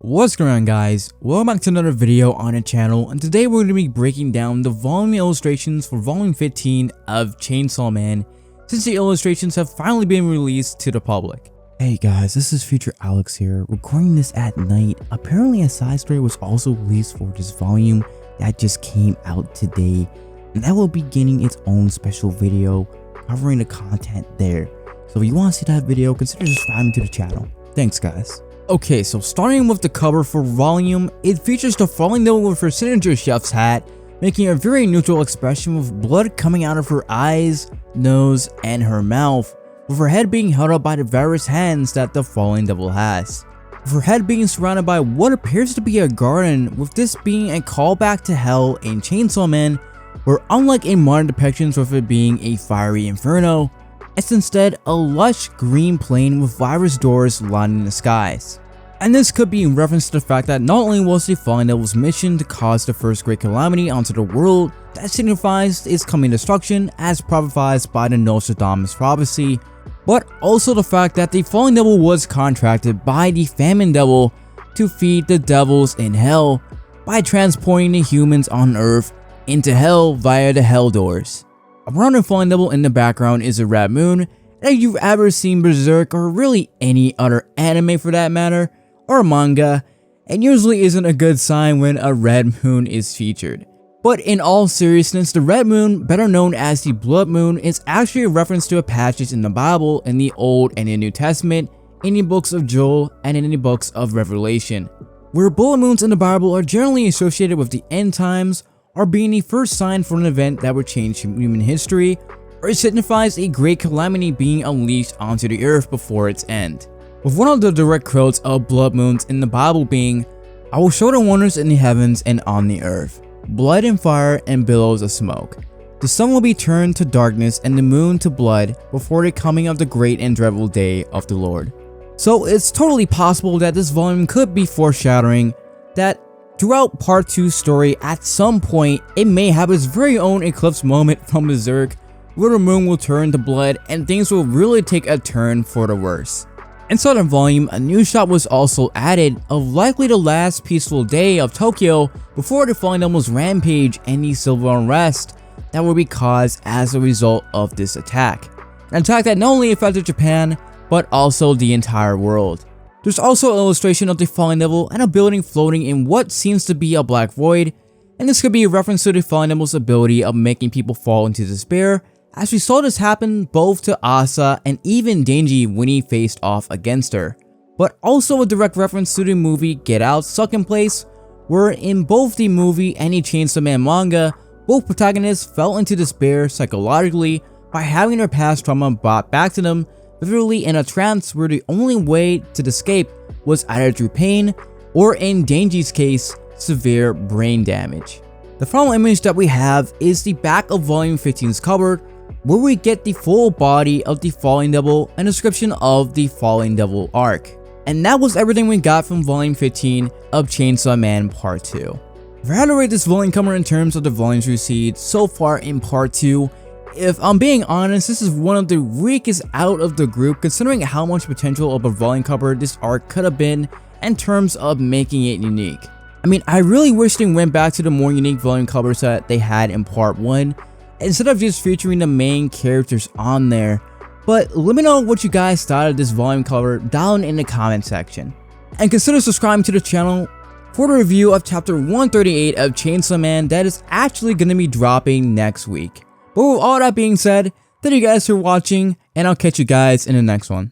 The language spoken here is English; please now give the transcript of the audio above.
What's going on, guys? Welcome back to another video on the channel, and today we're going to be breaking down the volume illustrations for volume 15 of Chainsaw Man, since the illustrations have finally been released to the public. Hey guys, this is Future Alex here, recording this at night. Apparently a side story was also released for this volume that just came out today, and that will be getting its own special video covering the content there. So if you want to see that video, consider subscribing to the channel. Thanks guys. Okay, so starting with the cover for volume, it features the falling devil with her signature chef's hat, making a very neutral expression with blood coming out of her eyes, nose, and her mouth, with her head being held up by the various hands that the falling devil has. With her head being surrounded by what appears to be a garden, with this being a callback to hell in Chainsaw Man, where unlike in modern depictions with it being a fiery inferno, it's instead a lush green plain with virus doors lining the skies. And this could be in reference to the fact that not only was the Fallen Devil's mission to cause the first great calamity onto the world that signifies its coming destruction as prophesied by the Nostradamus prophecy, but also the fact that the Fallen Devil was contracted by the Famine Devil to feed the devils in hell by transporting the humans on Earth into hell via the hell doors. Around the Fallen Devil in the background is a red moon, and if you've ever seen Berserk or really any other anime for that matter, or manga, it usually isn't a good sign when a red moon is featured. But in all seriousness, the red moon, better known as the blood moon, is actually a reference to a passage in the Bible in the Old and the New Testament, in the books of Joel and in the books of Revelation, where blood moons in the Bible are generally associated with the end times, or being the first sign for an event that would change human history, or it signifies a great calamity being unleashed onto the earth before its end. With one of the direct quotes of blood moons in the Bible being, "I will show the wonders in the heavens and on the earth, blood and fire and billows of smoke. The sun will be turned to darkness and the moon to blood before the coming of the great and dreadful day of the Lord." So it's totally possible that this volume could be foreshadowing that throughout part 2's story, at some point, it may have its very own eclipse moment from Berserk, where the moon will turn to blood and things will really take a turn for the worse. Inside the volume, a new shot was also added of likely the last peaceful day of Tokyo before the Fallen Devil's rampage and the civil unrest that will be caused as a result of this attack. An attack that not only affected Japan, but also the entire world. There's also an illustration of the Fallen Devil and a building floating in what seems to be a black void, and this could be a reference to the Fallen Devil's ability of making people fall into despair, as we saw this happen both to Asa and even Denji when he faced off against her. But also a direct reference to the movie Get Out Stuck in Place, where in both the movie and the Chainsaw Man manga, both protagonists fell into despair psychologically by having their past trauma brought back to them, literally in a trance where the only way to escape was either through pain or, in Denji's case, severe brain damage. The final image that we have is the back of volume 15's cover, where we get the full body of the Fallen Devil and description of the Fallen Devil arc. And that was everything we got from volume 15 of Chainsaw Man part 2. If I had to rate this volume cover in terms of the volumes received so far in part 2, if I'm being honest, this is one of the weakest out of the group, considering how much potential of a volume cover this arc could have been in terms of making it unique. I mean, I really wish they went back to the more unique volume covers that they had in part 1, instead of just featuring the main characters on there. But let me know what you guys thought of this volume cover down in the comment section. And consider subscribing to the channel for the review of chapter 138 of Chainsaw Man that is actually going to be dropping next week. But with all that being said, thank you guys for watching, and I'll catch you guys in the next one.